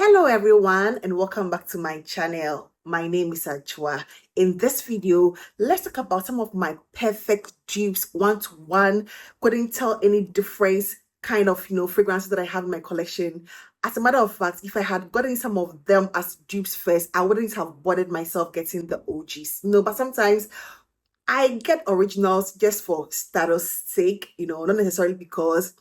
Hello everyone and welcome back to my channel. My name is Ajwa. In this video, let's talk about some of my perfect dupes one-to-one. Couldn't tell any difference kind of fragrances that I have in my collection. As a matter of fact, if I had gotten some of them as dupes first, I wouldn't have bothered myself getting the OGs. No, but sometimes I get originals just for status sake, not necessarily because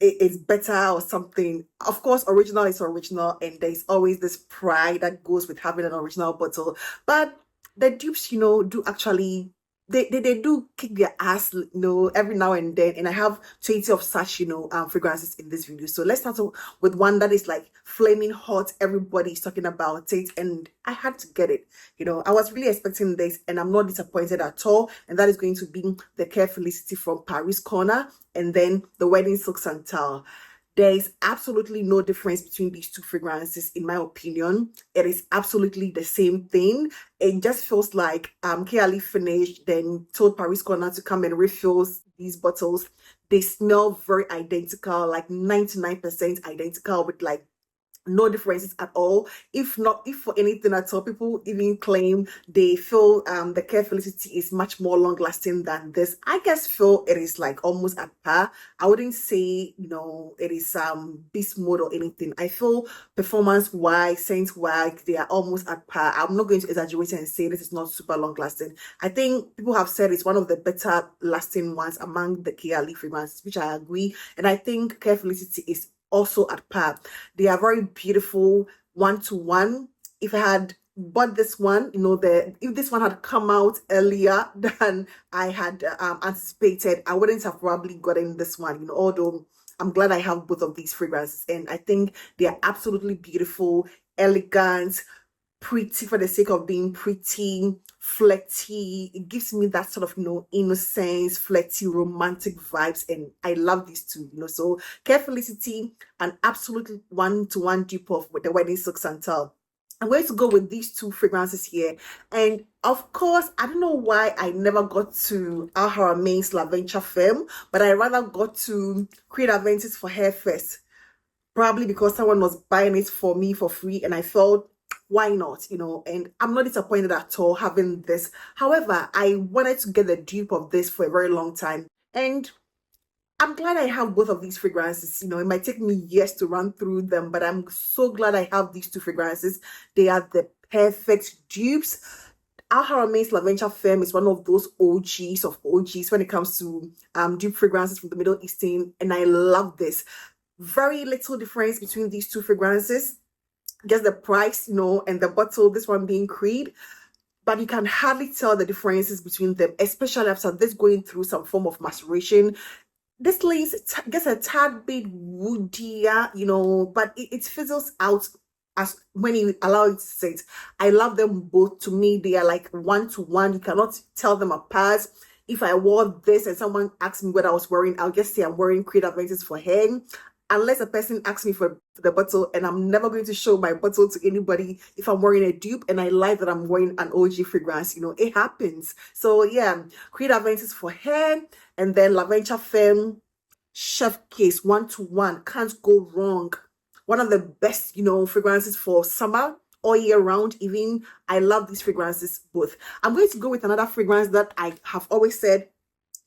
it's better or something. Of course, original is original, and there's always this pride that goes with having an original bottle. But the dupes, do actually they do kick their ass, every now and then. And I have 20 of such, fragrances in this video. So let's start with one that is like flaming hot. Everybody's talking about it, and I had to get it. I was really expecting this, and I'm not disappointed at all. And that is going to be the Care Felicity from Paris Corner, and then the Wedding Silk Santal. There is absolutely no difference between these two fragrances, in my opinion. It is absolutely the same thing. It just feels like Kiali finished, then told Paris Corner to come and refill these bottles. They smell very identical, like 99% identical, with like no differences at all. If for anything at all, people even claim they feel the Care Felicity is much more long lasting than this. I guess feel it is like almost at par. I wouldn't say it is beast mode or anything. I feel performance wise, scent wise, they are almost at par. I'm not going to exaggerate and say this is not super long lasting. I think people have said it's one of the better lasting ones among the Kiali fragrances, which I agree. And I think Care Felicity is also at par. They are very beautiful one-to-one. If I had bought this one, if this one had come out earlier than I had anticipated, I wouldn't have probably gotten this one, although I'm glad I have both of these fragrances, and I think they are absolutely beautiful, elegant, pretty for the sake of being pretty, flirty. It gives me that sort of innocence, flirty, romantic vibes, and I love these two. So Care Felicity, an absolute one-to-one dupe of with the Wedding Silk Santal. I'm going to go with these two fragrances here, and of course, I don't know why I never got to Al Haramain's La Venture Femme, but I rather got to Create Aventus for her first. Probably because someone was buying it for me for free, and I felt, why not, and I'm not disappointed at all having this. However, I wanted to get the dupe of this for a very long time, and I'm glad I have both of these fragrances. It might take me years to run through them, but I'm so glad I have these two fragrances. They are the perfect dupes. Al Haramain's La Venture Femme is one of those OGs of OGs when it comes to dupe fragrances from the Middle Eastern, and I love this. Very little difference between these two fragrances. Just the price, and the bottle, this one being Creed, but you can hardly tell the differences between them, especially after this going through some form of maceration. This leaves gets a tad bit woodier, but it fizzles out as when you allow it to sit. I love them both. To me, they are like one-to-one. You cannot tell them apart. If I wore this and someone asked me what I was wearing, I'll just say I'm wearing Creed Aventus for her. Unless a person asks me for the bottle, and I'm never going to show my bottle to anybody if I'm wearing a dupe and I like that I'm wearing an OG fragrance. It happens. So yeah, Creed Aventus for hair, and then La Venture Femme Chef Case one-to-one. Can't go wrong. One of the best, fragrances for summer all year round. Even I love these fragrances both. I'm going to go with another fragrance that I have always said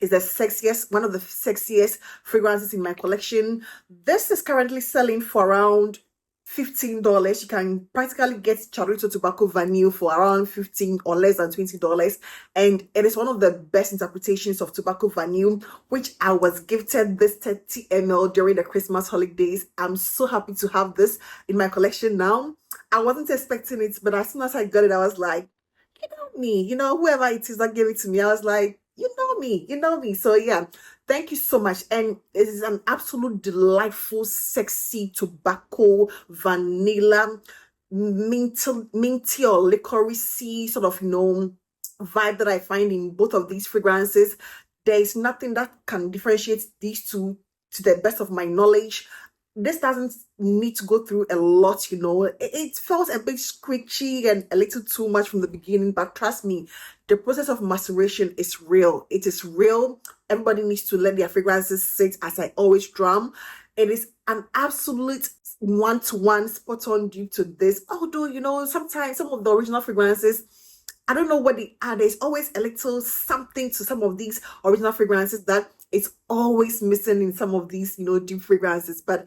is the sexiest, one of the sexiest fragrances in my collection. This is currently selling for around $15. You can practically get Charito Tobacco Vanille for around $15 or less than $20. And it is one of the best interpretations of Tobacco Vanille, which I was gifted this 30 ml during the Christmas holidays. I'm so happy to have this in my collection now. I wasn't expecting it, but as soon as I got it, I was like, me, whoever it is that gave it to me, I was like, you know me. So yeah, thank you so much. And it is an absolute delightful, sexy tobacco, vanilla, minty or licorice sort of, vibe that I find in both of these fragrances. There is nothing that can differentiate these two to the best of my knowledge. This doesn't need to go through a lot, It felt a bit squishy and a little too much from the beginning, but trust me, the process of maceration is real. It is real. Everybody needs to let their fragrances sit, as I always drum. It is an absolute one-to-one spot-on dupe to this. Although, you know, sometimes some of the original fragrances, I don't know what they are. There's always a little something to some of these original fragrances that it's always missing in some of these, you know, dupe fragrances. But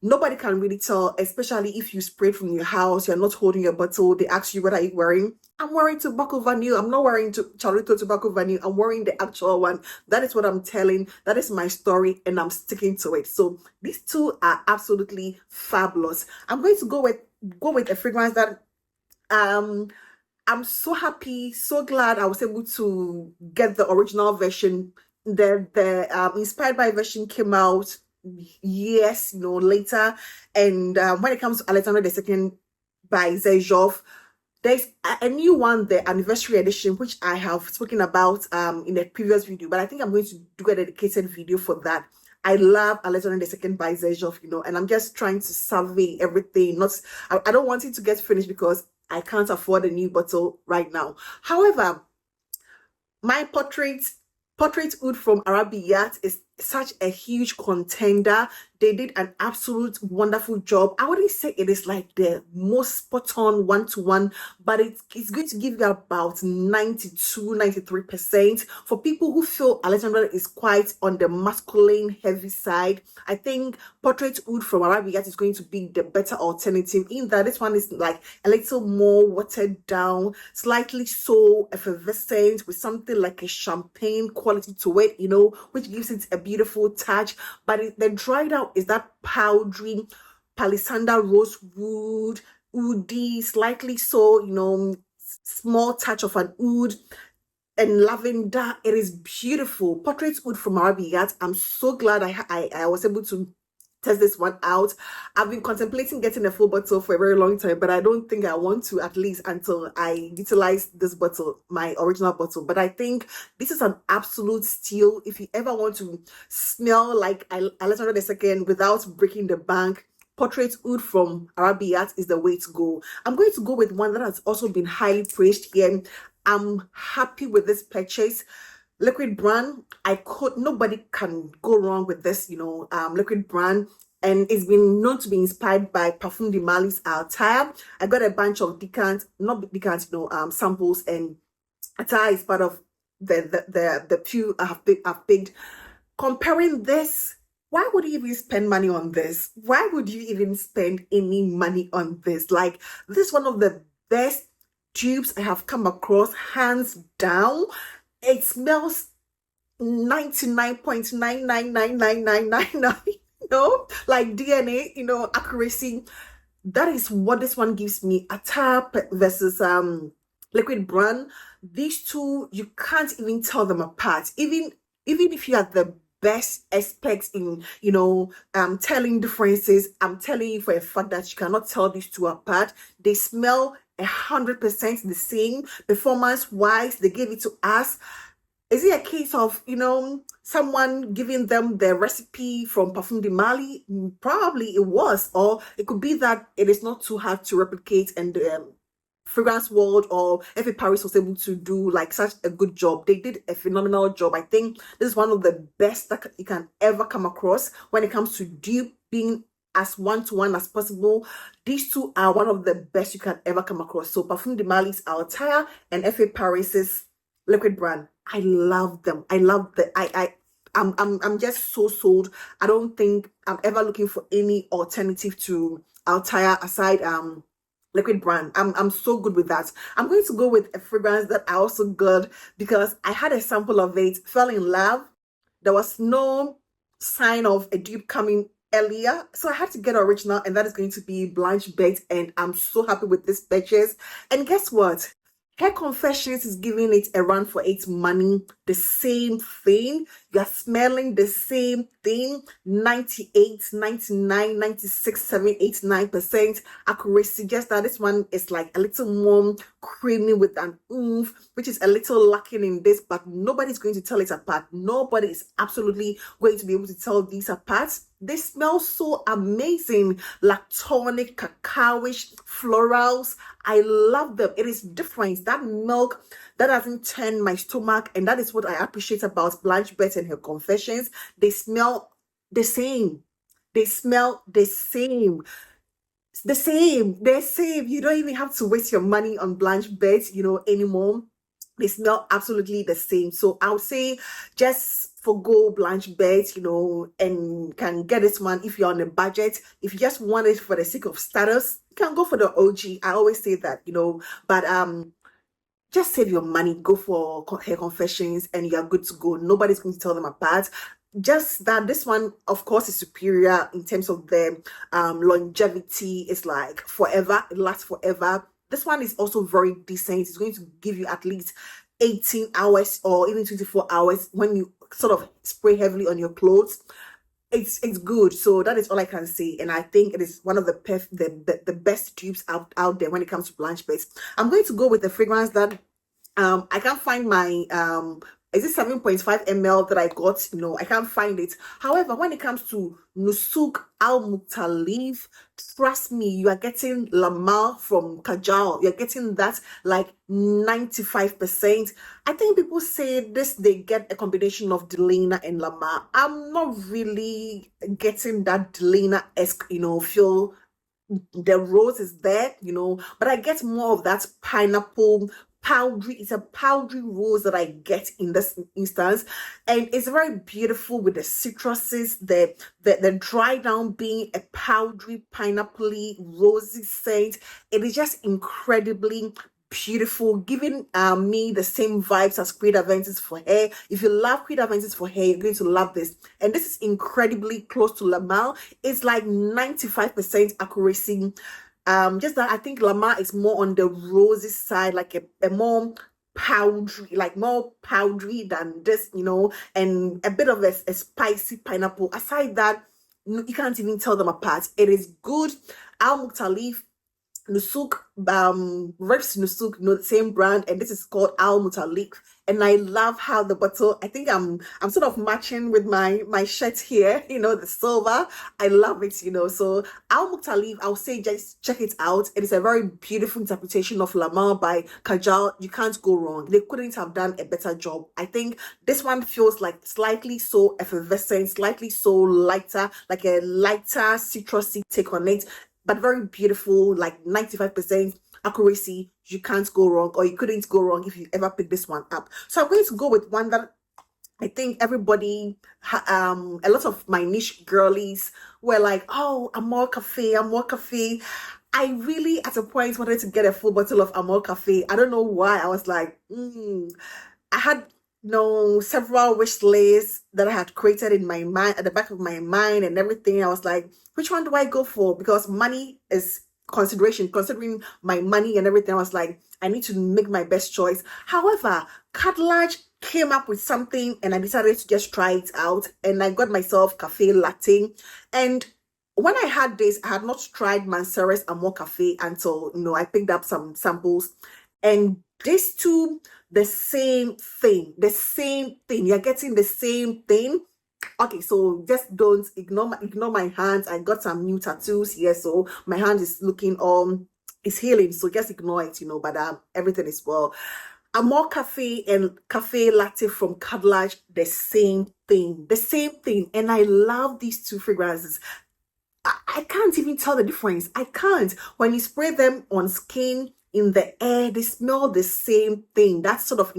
nobody can really tell, especially if you sprayed from your house, you're not holding your bottle. They ask you, what are you wearing? I'm wearing tobacco vanille. I'm not wearing Charlotte tobacco vanille. I'm wearing the actual one. That is what I'm telling. That is my story, and I'm sticking to it. So these two are absolutely fabulous. I'm going to go with a fragrance that I'm so happy, so glad I was able to get the original version. The inspired by version came out years, you know, later. And when it comes to Alexander II by Zejov, there's a new one, the anniversary edition, which I have spoken about in a previous video, but I think I'm going to do a dedicated video for that. I love Alexander II by Zejov, you know, and I'm just trying to survey everything. I don't want it to get finished because I can't afford a new bottle right now. However, my portrait oud from Arabiyat is such a huge contender. They did an absolute wonderful job. I wouldn't say it is like the most spot on one-to-one, but it's going to give you about 92-93%. For people who feel Alexandra is quite on the masculine heavy side, I think portrait oud from Arabiyat is going to be the better alternative, in that this one is like a little more watered down, slightly so effervescent, with something like a champagne quality to it, you know, which gives it a beautiful touch. But the dried out is that powdery palisander rosewood, oudy, slightly so, you know, small touch of an oud and lavender. It is beautiful. Portrait oud from Arabiyat. I'm so glad I was able to test this one out. I've been contemplating getting a full bottle for a very long time, but I don't think I want to, at least until I utilize this bottle, my original bottle. But I think this is an absolute steal if you ever want to smell like Alexander II without breaking the bank. Portrait oud from Arabiyat is the way to go. I'm going to go with one that has also been highly praised here. I'm happy with this purchase. Liquid brand, nobody can go wrong with this, you know, liquid brand. And it's been known to be inspired by Parfum de Mali's Altair. I got a bunch of samples, and Altair is part of the few I've picked. Comparing this, why would you even spend money on this? Why would you even spend any money on this? Like, this is one of the best tubes I have come across, hands down. It smells 99.999999, you know, like DNA, you know, accuracy. That is what this one gives me. Altair versus liquid brand. These two, you can't even tell them apart. Even if you are the best experts in, you know, telling differences, I'm telling you for a fact that you cannot tell these two apart. They smell 100% the same. Performance wise, they gave it to us. Is it a case of, you know, someone giving them the recipe from Parfum de Mali? Probably it was. Or it could be that it is not too hard to replicate, and fragrance world or F.A. Paris was able to do like such a good job. They did a phenomenal job. I think this is one of the best that you can ever come across when it comes to dupe being as one-to-one as possible. These two are one of the best you can ever come across. So Parfum de Mali's Altair and F.A. Paris's liquid brand. I love them. I love the I'm just so sold. I don't think I'm ever looking for any alternative to Altair aside liquid brand. I'm so good with that. I'm going to go with a fragrance that I also got because I had a sample of it, fell in love. There was no sign of a dupe coming earlier, so I had to get original, and that is going to be Blanche Bette, and I'm so happy with this purchase. And guess what? Hair Confessions is giving it a run for its money. The same thing. You're smelling the same thing. 98, 99, 96, 7, 8, 9% accuracy. Just that this one is like a little more creamy with an oomph, which is a little lacking in this, but nobody's going to tell it apart. Nobody is absolutely going to be able to tell these apart. They smell so amazing. Lactonic, cacao-ish, florals. I love them. It is different. That milk, that doesn't turn my stomach. And that is what I appreciate about Blanche Bette and Her Confessions. They smell the same. They smell the same. It's the same. They're same. You don't even have to waste your money on blanch beds, anymore. They smell absolutely the same. So I would say just forgo blanch beds, and can get this one if you're on a budget. If you just want it for the sake of status, you can go for the OG. I always say that, but just save your money, go for hair confessions, and you're good to go. Nobody's going to tell them apart. Just that this one, of course, is superior in terms of the longevity. It's like forever, it lasts forever. This one is also very decent. It's going to give you at least 18 hours or even 24 hours when you sort of spray heavily on your clothes. It's good. So that is all I can say, and I think it is one of the best dupes out there when it comes to blanch base. I'm going to go with the fragrance that I can't find my is it 7.5 ml that I got? No, I can't find it. However, when it comes to Nusuk Al Muttalif, trust me, you are getting Lamar from Kajal. You're getting that like 95%. I think people say this, they get a combination of Delena and Lamar. I'm not really getting that Delena-esque, feel. The rose is there, but I get more of that pineapple powdery. It's a powdery rose that I get in this instance, and it's very beautiful with the citruses, the dry down being a powdery pineapple-y rosy scent. It is just incredibly beautiful, giving me the same vibes as Creed Aventus for hair. If you love Creed Aventus for hair, you're going to love this. And this is incredibly close to Lamar. It's like 95% accuracy. Just that I think Lamar is more on the rosy side, like a more powdery, like more powdery than this, and a bit of a spicy pineapple. Aside that, you can't even tell them apart. It is good. Al Muttalif Nusuk, Reps Nusuk, the same brand, and this is called Al Muttalif. And I love how the bottle, I think I'm sort of matching with my shirt here, the silver. I love it, So Al Muttalif, I'll say just check it out. It is a very beautiful interpretation of Lamar by Kajal. You can't go wrong. They couldn't have done a better job. I think this one feels like slightly so effervescent, slightly so lighter, like a lighter citrusy take on it, but very beautiful, like 95% accuracy. You can't go wrong, or you couldn't go wrong if you ever pick this one up. So I'm going to go with one that I think everybody, a lot of my niche girlies were like, oh, Amor Cafe, Amor Cafe. I really, at a point, wanted to get a full bottle of Amor Cafe. I don't know why. I was like, I had several wish lists that I had created in my mind, at the back of my mind and everything. I was like, which one do I go for? Because money is considering my money and everything. I was like, I need to make my best choice. However, Cartilage came up with something and I decided to just try it out, and I got myself cafe latte. And when I had this, I had not tried Manceres Amor Cafe until I picked up some samples, and these two, the same thing. You're getting the same thing. Okay, so just don't ignore my hands. I got some new tattoos here, so my hand is looking it's healing, so just ignore it, but everything is well. Amor Cafe and Cafe Latte from Cartilage, the same thing, and I love these two fragrances. I can't even tell the difference. I can't. When you spray them on skin, in the air, they smell the same thing. That sort of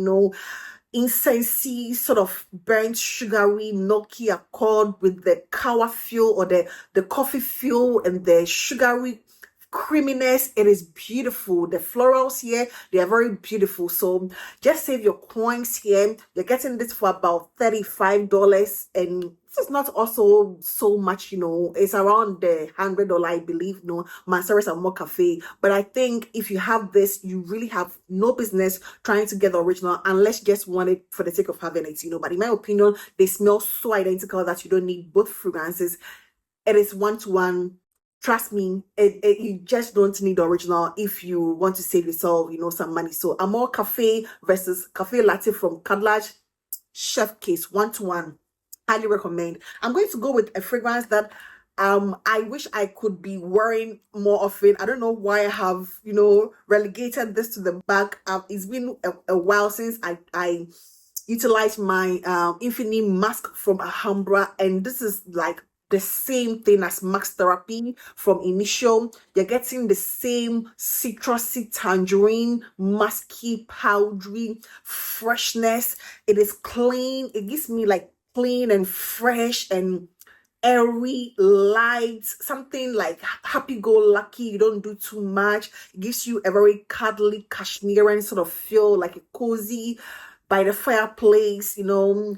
incensey, sort of burnt sugary milky accord with the cowa feel, or the coffee feel, and the sugary creaminess. It is beautiful. The florals here, they are very beautiful. So just save your coins here. You're getting this for about $35, and this is not also so much, it's around the $100, I believe, Manceres Amor Cafe. But I think if you have this, you really have no business trying to get the original, unless you just want it for the sake of having it, But in my opinion, they smell so identical that you don't need both fragrances. It is one-to-one. Trust me, you just don't need the original if you want to save yourself, some money. So Amor Cafe versus Cafe Latte from Cartilage, chef case, one-to-one. Highly recommend. I'm going to go with a fragrance that I wish I could be wearing more often. I don't know why I have, relegated this to the back. It's been a while since I utilized my Infinite Musk from Alhambra, and this is like the same thing as max therapy from initial. You're getting the same citrusy, tangerine, musky, powdery freshness. It is clean. It gives me like clean and fresh and airy, light, something like happy-go-lucky. You don't do too much. It gives you a very cuddly cashmere sort of feel, like a cozy by the fireplace, cuddling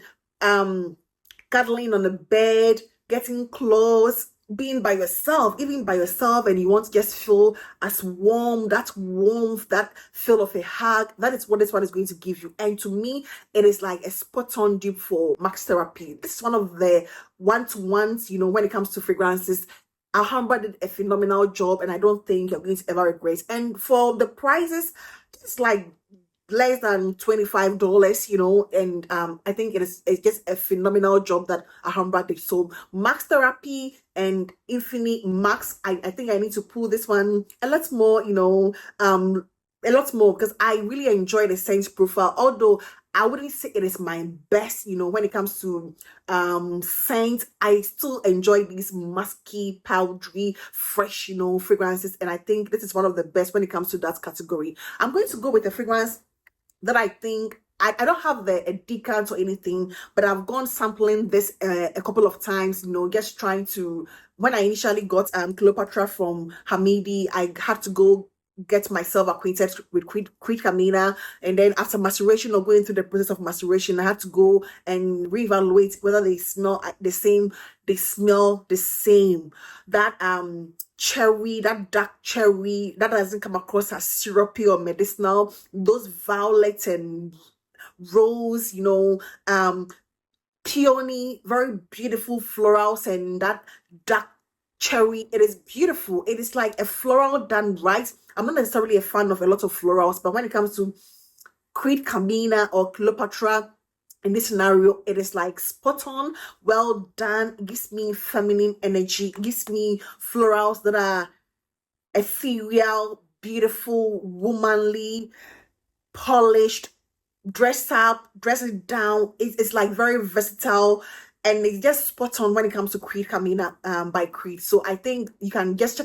on the bed, getting close, being by yourself, even by yourself, and you want to just feel as warm, that warmth, that feel of a hug. That is what this one is going to give you. And to me, it is like a spot-on dupe for max therapy. This is one of the one-to-ones, when it comes to fragrances. Alhambra did a phenomenal job, and I don't think you're going to ever regret. And for the prices, it's like less than $25, and I think it's just a phenomenal job that Alhambra did. So max therapy and infinite max, I think I need to pull this one a lot more, a lot more, because I really enjoy the scent profile, although I wouldn't say it is my best, when it comes to scent. I still enjoy these musky, powdery, fresh, fragrances, and I think this is one of the best when it comes to that category. I'm going to go with a fragrance that I think I don't have a decant or anything, but I've gone sampling this a couple of times, just trying to. When I initially got Cleopatra from Hamidi, I had to go get myself acquainted with Creed Camina, and then after maceration or going through the process of maceration, I had to go and reevaluate whether they smell the same. They smell the same. That cherry, that dark cherry, that doesn't come across as syrupy or medicinal. Those violet and rose, peony, very beautiful florals, and that dark cherry. It is beautiful. It is like a floral done right. I'm not necessarily a fan of a lot of florals, but when it comes to Creed Camina or Cleopatra, in this scenario, it is like spot on, well done. It gives me feminine energy. It gives me florals that are ethereal, beautiful, womanly, polished, dress up, dress it down. It's like very versatile, and it's just spot on when it comes to Creed Camina by Creed. So I think you can just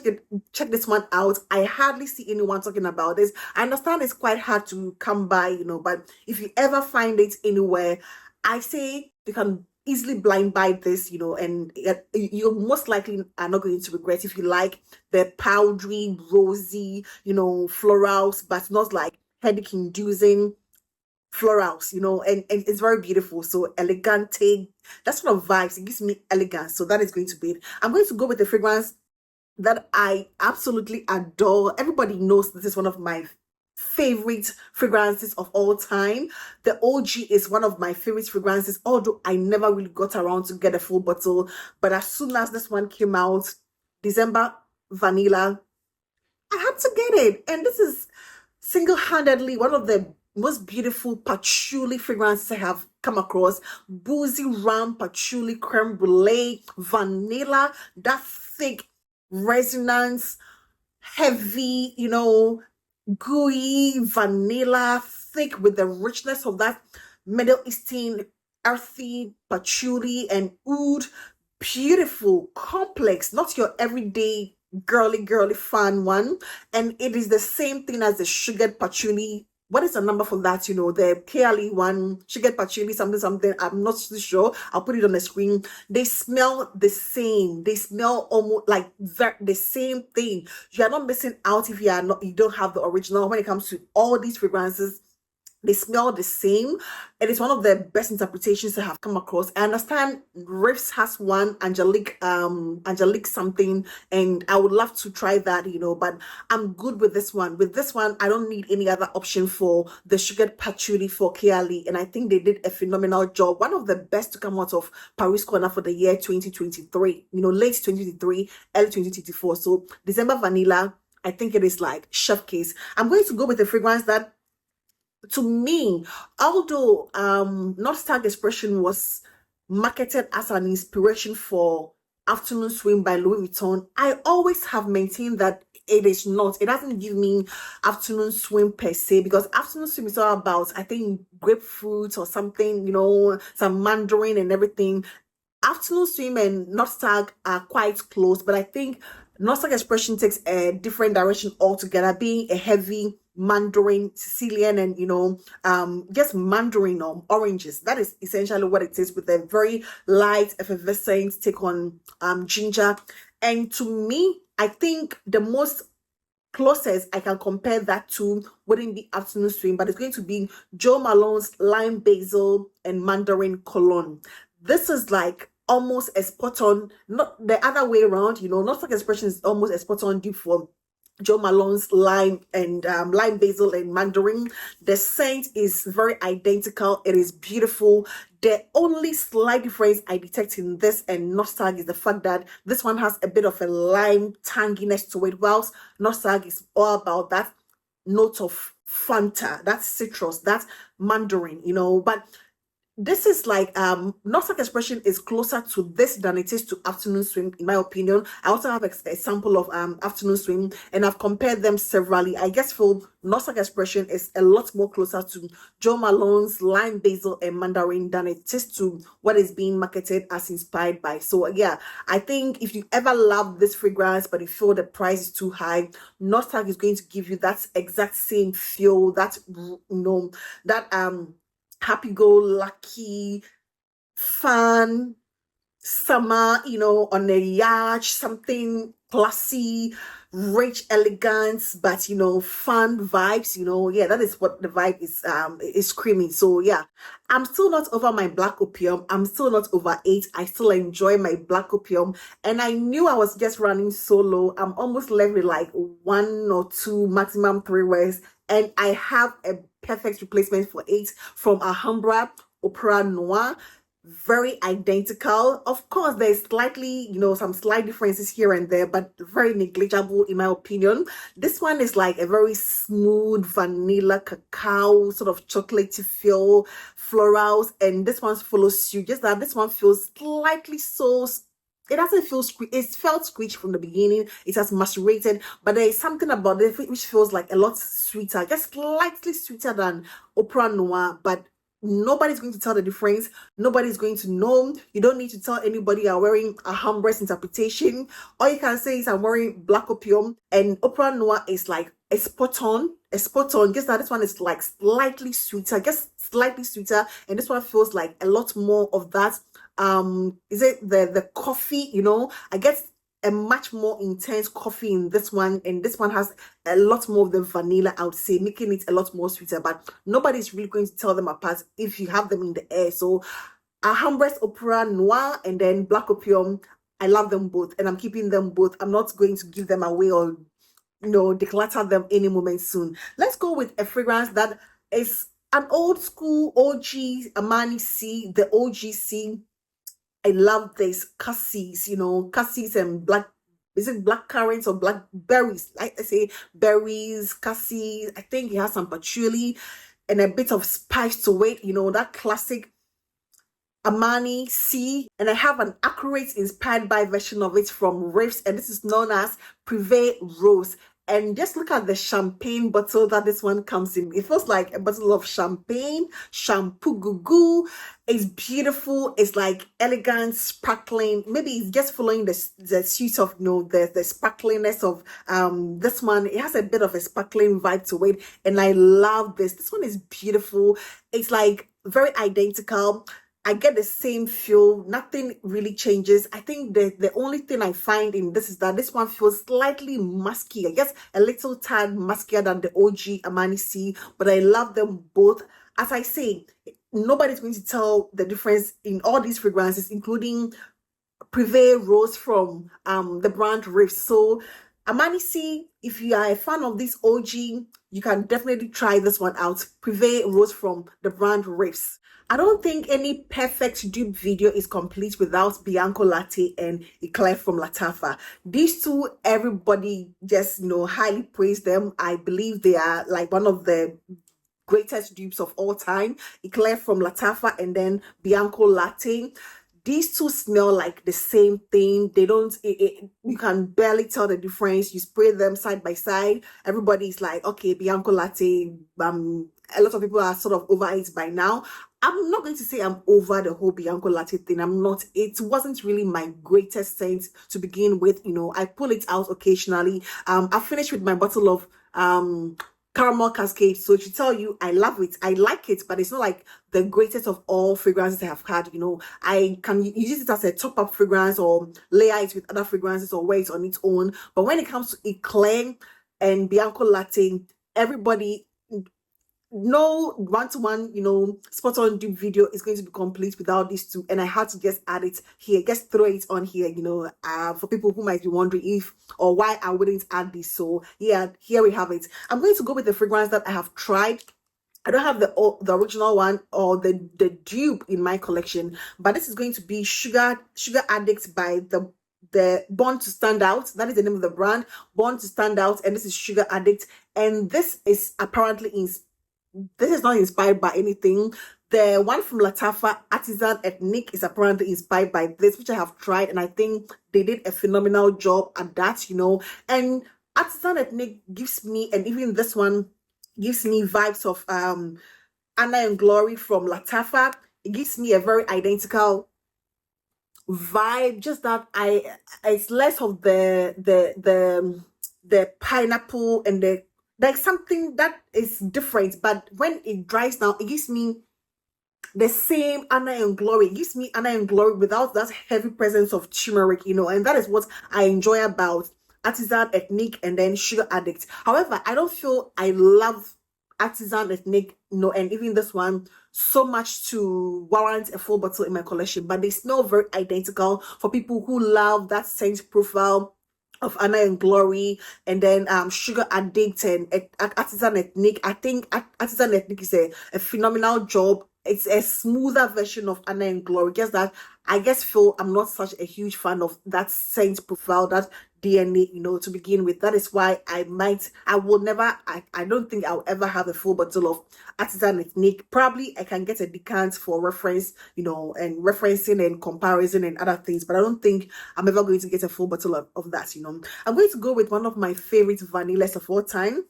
check this one out. I hardly see anyone talking about this. I understand it's quite hard to come by, but if you ever find it anywhere, I say you can easily blind buy this, and you most likely are not going to regret if you like the powdery, rosy, florals, but not like headache inducing florals, and it's very beautiful. So elegante, that's sort of vibes. It gives me elegance. So that is going to be it. I'm going to go with the fragrance that I absolutely adore. Everybody knows this is one of my favorite fragrances of all time. The OG is one of my favorite fragrances, although I never really got around to get a full bottle. But as soon as this one came out, December Vanilla, I had to get it. And this is single-handedly one of the most beautiful patchouli fragrances I have come across. Boozy rum, patchouli, creme brulee, vanilla, that thick resonance, heavy, gooey vanilla, thick with the richness of that Middle Eastern earthy patchouli and oud. Beautiful, complex, not your everyday girly fun one. And it is the same thing as the sugared patchouli. What is the number for that? The KLE one, sugared patchouli, something. I'm not too sure. I'll put it on the screen. They smell the same. They smell almost like the same thing. You are not missing out if you don't have the original. When it comes to all these fragrances, they smell the same. It is one of the best interpretations I have come across. I understand Riffs has one, Angelique something, and I would love to try that, but I'm good with this one. With this one, I don't need any other option for the sugared patchouli for KLE, and I think they did a phenomenal job. One of the best to come out of Paris Corner for the year 2023, late 2023, early 2024. So December Vanilla, I think it is like chef kiss. I'm going to go with a fragrance that, to me, although Not Stag Expression was marketed as an inspiration for Afternoon Swim by Louis Vuitton, I always have maintained that it is not. It doesn't give me Afternoon Swim per se, because Afternoon Swim is all about, I think, grapefruit or something, some mandarin and everything. Afternoon Swim and Nostag are quite close, but I think Nostag Expression takes a different direction altogether, being a heavy Mandarin, Sicilian, and just Mandarin oranges. That is essentially what it is, with a very light, effervescent take on ginger. And to me, I think the most closest I can compare that to wouldn't be Afternoon Swim, but it's going to be Joe Malone's Lime Basil and Mandarin Cologne. This is like almost a spot on, not the other way around, not like expression is almost a spot on dupe for Joe Malone's lime and lime basil and mandarin. The scent is very identical. It is beautiful. The only slight difference I detect in this and Nostag is the fact that this one has a bit of a lime tanginess to it, whilst Nostag is all about that note of Fanta, that's citrus, that's mandarin, but this is like Nostag Expression is closer to this than it is to Afternoon Swim, in my opinion. I also have a sample of Afternoon Swim, and I've compared them severally. I guess for Nostag Expression is a lot more closer to Joe Malone's Lime Basil and Mandarin than it is to what is being marketed as inspired by. So yeah, I think if you ever love this fragrance but you feel the price is too high, Nostag is going to give you that exact same feel, that that happy-go-lucky, fun, summer, on a yacht, something classy, rich, elegance, but fun vibes. Yeah, that is what the vibe is screaming. So yeah, I'm still not over my black opium. I'm still not over it. I still enjoy my black opium, and I knew I was just running solo. I'm almost left with like 1 or 2, maximum 3 wears, and I have a perfect replacement for it from Alhambra Opera Noir. Very identical. Of course, there's slightly, some slight differences here and there, but very negligible in my opinion. This one is like a very smooth vanilla cacao, sort of chocolatey feel, florals, and this one follows suit. Just that this one feels slightly so. It doesn't feel it felt squeaky from the beginning. It has macerated, but there is something about it which feels like a lot sweeter, just slightly sweeter than Opera Noir, but nobody's going to tell the difference. Nobody's going to know. You don't need to tell anybody you're wearing a Humbrous interpretation. All you can say is I'm wearing black opium, and Opera Noir is like a spot on. Just that this one is like slightly sweeter, just slightly sweeter, and this one feels like a lot more of that. Is it the coffee? I guess a much more intense coffee in this one, and this one has a lot more of the vanilla, I would say, making it a lot more sweeter, but nobody's really going to tell them apart if you have them in the air. So Alhambra Opera Noir and then Black Opium, I love them both, and I'm keeping them both. I'm not going to give them away or declutter them any moment soon. Let's go with a fragrance that is an old school OG Armani C, the OGC. I love this cassis, cassis and black, is it black currants or blackberries? Like I say, berries, cassis. I think it has some patchouli and a bit of spice to it, that classic Armani C. And I have an accurate inspired by version of it from Riffs, and this is known as Privé Rose. And just look at the champagne bottle that this one comes in. It feels like a bottle of champagne, shampoo goo. It's beautiful. It's like elegant, sparkling. Maybe it's just following the suit of the sparkliness of this one. It has a bit of a sparkling vibe to it, and I love this. This one is beautiful. It's like very identical. I get the same feel. Nothing really changes. I think the only thing I find in this is that this one feels slightly musky. I guess a little tad muskier than the OG Armani C, but I love them both. As I say, nobody's going to tell the difference in all these fragrances, including Privé Rose from the brand Riff. So Armani C, if you are a fan of this OG, you can definitely try this one out. Privé Rose from the brand Riffs. I don't think any perfect dupe video is complete without Bianco Latte and Eclair from Lattafa. These two, everybody just highly praise them. I believe they are like one of the greatest dupes of all time. Eclair from Lattafa and then Bianco Latte. these two smell like the same thing. They don't, you can barely tell the difference. You spray them side by side. Everybody's like, okay, Bianco latte. A lot of people are sort of over it by now. I'm not going to say I'm over the whole Bianco latte thing. I'm not. It wasn't really my greatest scent to begin with. I pull it out occasionally. I finished with my bottle of caramel cascade, so to tell you, I love it, I like it, but it's not like the greatest of all fragrances I have had. I can use it as a top-up fragrance or layer it with other fragrances or wear it on its own. But when it comes to eclair and Bianco latte, everybody, no one-to-one spot on dupe video is going to be complete without these two, and I had to just add it here, just throw it on here, for people who might be wondering if or why I wouldn't add this. So yeah, here we have it. I'm going to go with the fragrance that I have tried. I don't have the original one or the dupe in my collection, but this is going to be Sugar Addict by the Born to Stand Out. That is the name of the brand, Born to Stand Out, and this is Sugar Addict, and this is apparently this is not inspired by anything. The one from Latafa, Artisan Ethnic, is apparently inspired by this, which I have tried, and I think they did a phenomenal job at that, And Artisan Ethnic gives me, and even this one gives me vibes of Anna and Glory from Latafa. It gives me a very identical vibe, just that it's less of the pineapple and the like, something that is different. But when it dries down, it gives me the same Anna and Glory. It gives me Anna and Glory without that heavy presence of turmeric, and that is what I enjoy about Artisan Ethnic and then Sugar Addict. However, I don't feel I love Artisan Ethnic, and even this one so much to warrant a full bottle in my collection, but they smell very identical for people who love that scent profile of Anna and Glory, and then Sugar Addict and Artisan Ethnic. I think Artisan Ethnic is a phenomenal job. It's a smoother version of Anna and Glory. Just that I feel I'm not such a huge fan of that scent profile, that DNA, to begin with. That is why I don't think I'll ever have a full bottle of Artisan Ethnic. Probably I can get a decant for reference, and referencing and comparison and other things, but I don't think I'm ever going to get a full bottle of that. I'm going to go with one of my favorite vanillas of all time.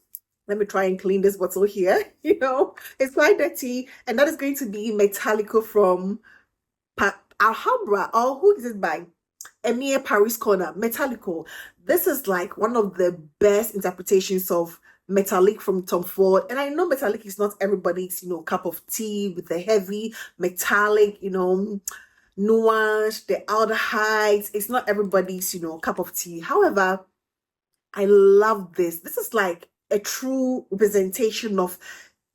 Let me try and clean this bottle here. It's quite dirty, and that is going to be Metallico from Alhambra, or who is it by? Emir Paris Corner, Metallico. This is like one of the best interpretations of metallic from Tom Ford. And I know metallic is not everybody's, cup of tea, with the heavy metallic, nuance, the aldehydes. It's not everybody's, cup of tea. However, I love this. This is like a true representation of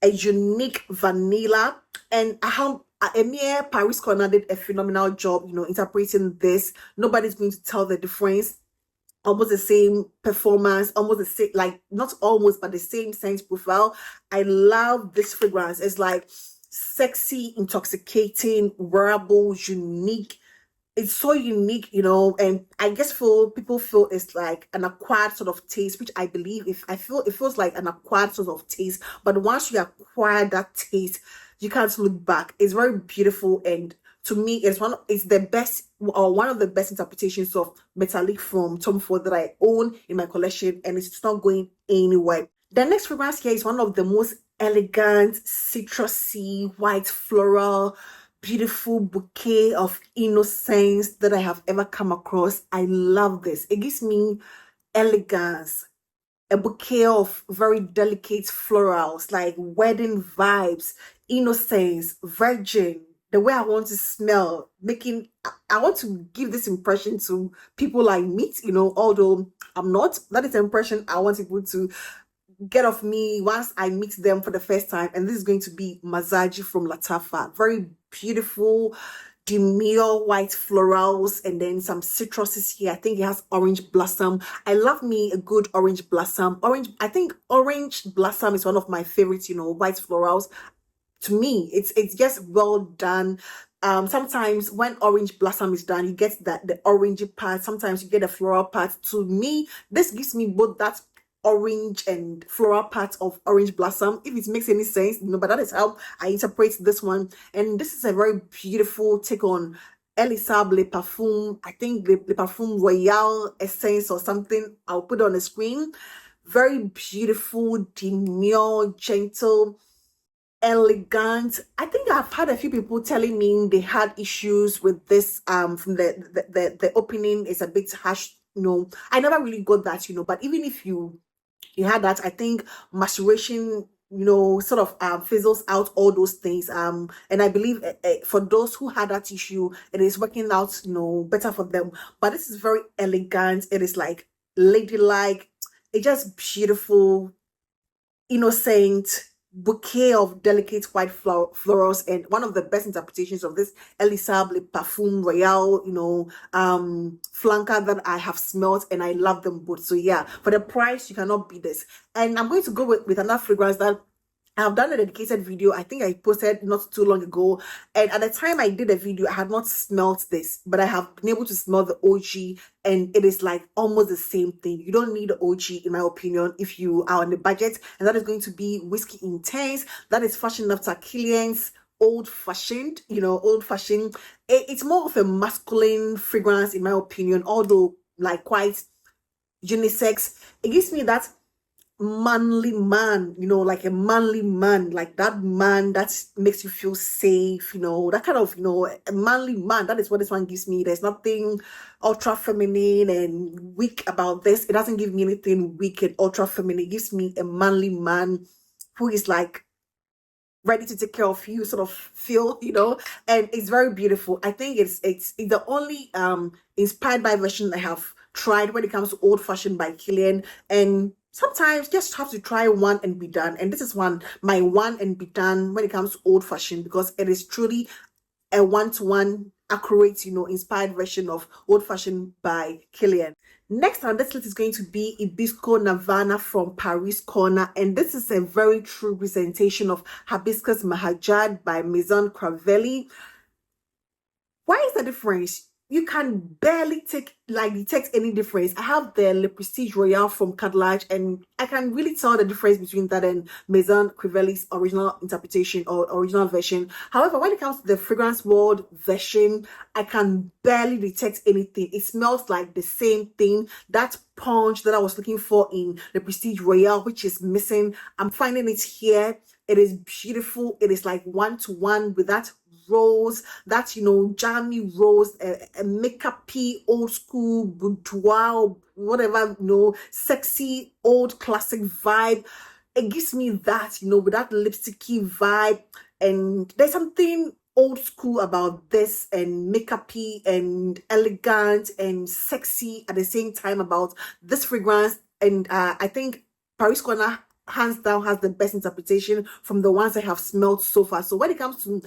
a unique vanilla, and Emir Paris Corner did a phenomenal job, interpreting this. Nobody's going to tell the difference. Almost the same performance, almost the same, like not almost, but the same scent profile. I love this fragrance. It's like sexy, intoxicating, wearable, unique. It's so unique, and I guess people feel it's like an acquired sort of taste, which I believe it feels like an acquired sort of taste. But once you acquire that taste, you can't look back. It's very beautiful, and to me, it's the best, or one of the best interpretations of metallic from Tom Ford that I own in my collection, and it's not going anywhere. The next fragrance here is one of the most elegant, citrusy, white floral, beautiful bouquet of innocence that I have ever come across. I love this. It gives me elegance, a bouquet of very delicate florals, like wedding vibes, innocence, virgin, the way I want to smell, I want to give this impression to people I meet, although I'm not. That is the impression I want people to get off me once I meet them for the first time. And this is going to be Masaji from Latafa. Very beautiful, demure white florals, and then some citruses here. I think it has orange blossom. I love me a good orange blossom. I think orange blossom is one of my favorites, white florals. To me, it's just well done. Sometimes when orange blossom is done, you get the orangey part. Sometimes you get a floral part. To me, this gives me both that orange and floral part of orange blossom, if it makes any sense, but that is how I interpret this one. And this is a very beautiful take on Elisab Le Parfum, I think the Parfum Royal Essence or something. I'll put it on the screen. Very beautiful, demure, gentle, elegant. I think I've had a few people telling me they had issues with this from the opening is a bit harsh. I never really got that, but even if you had that, I think maceration sort of fizzles out all those things, and I believe for those who had that issue, it is working out better for them. But this is very elegant. It is like ladylike. It's just beautiful, innocent bouquet of delicate white florals, and one of the best interpretations of this Elisab Le Parfum Royal flanker that I have smelled, and I love them both. So yeah, for the price you cannot beat this. And I'm going to go with another fragrance that I've done a dedicated video. I think I posted not too long ago. And at the time I did a video, I had not smelled this, but I have been able to smell the OG, and it is like almost the same thing. You don't need the OG, in my opinion, if you are on the budget. And that is going to be Whiskey Intense. That is Fashion After Killian's old fashioned. It's more of a masculine fragrance, in my opinion, although like quite unisex. It gives me that manly man, like a manly man, like that man that makes you feel safe, that kind of, a manly man. That is what this one gives me. There's nothing ultra feminine and weak about this. It doesn't give me anything weak and ultra feminine. It gives me a manly man who is like ready to take care of you, sort of feel, and it's very beautiful. I think it's the only inspired by version I have tried when it comes to old fashioned by Killian. And sometimes just have to try one and be done. And this is my one and be done when it comes to old fashioned, because it is truly a one-to-one accurate, inspired version of old fashioned by Killian. Next on this list is going to be Hibisco Nirvana from Paris Corner, and this is a very true presentation of Hibiscus Mahajad by Maison Cravelli. Why is the difference? You can barely detect any difference. I have the Le Prestige Royal from Cadillac, and I can really tell the difference between that and Maison Cravelli's original interpretation or original version. However, when it comes to the Fragrance World version, I can barely detect anything. It smells like the same thing. That punch that I was looking for in the Prestige Royal, which is missing, I'm finding it here. It is beautiful. It is like one-to-one with that rose, that jammy rose, a makeup-y old school boudoir, whatever, sexy old classic vibe. It gives me that, with that lipsticky vibe. And there's something old school about this, and makeup-y and elegant and sexy at the same time about this fragrance. And I think Paris Corner hands down has the best interpretation from the ones I have smelled so far. So when it comes to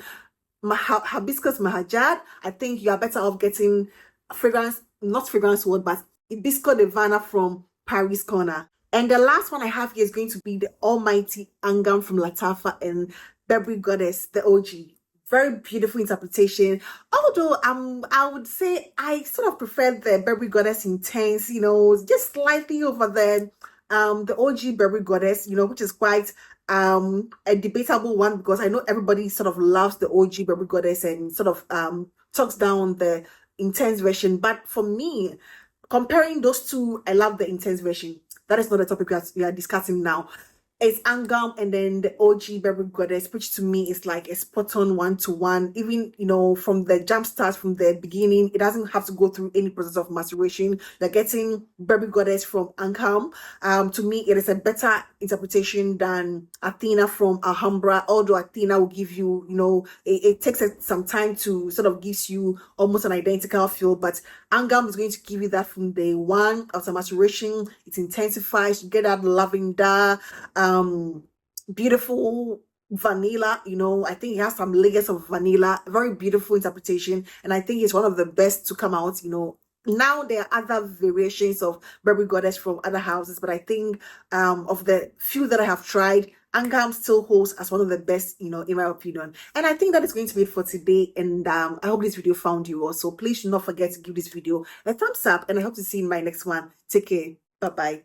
Hibiscus Mahajad, I think you are better off getting fragrance, not Fragrance World, but Hibisco Nirvana from Paris Corner. And the last one I have here is going to be the Almighty Angam from Lattafa and Burberry Goddess, the OG. Very beautiful interpretation. Although I would say I sort of prefer the Burberry Goddess Intense, just slightly over the OG Burberry Goddess, which is quite a debatable one, because I know everybody sort of loves the OG Burberry Goddess and sort of talks down the Intense version. But for me, comparing those two, I love the Intense version. That is not the topic we are discussing now. It's Angam and then the OG Burberry Goddess, which to me is like a spot-on one-to-one. Even, from the jump start, from the beginning, it doesn't have to go through any process of maceration. You're getting Burberry Goddess from Angam. To me, it is a better interpretation than Athena from Alhambra, although Athena will give you, it takes some time to sort of gives you almost an identical feel, but Angam is going to give you that from day one. After maceration, it intensifies. You get that lavender, beautiful vanilla, I think it has some layers of vanilla. Very beautiful interpretation, and I think it's one of the best to come out. Now there are other variations of Burberry Goddess from other houses, but I think of the few that I have tried, Angam still holds as one of the best, in my opinion. And I think that is going to be it for today. And I hope this video found you also. Please do not forget to give this video a thumbs up, and I hope to see you in my next one. Take care. Bye bye.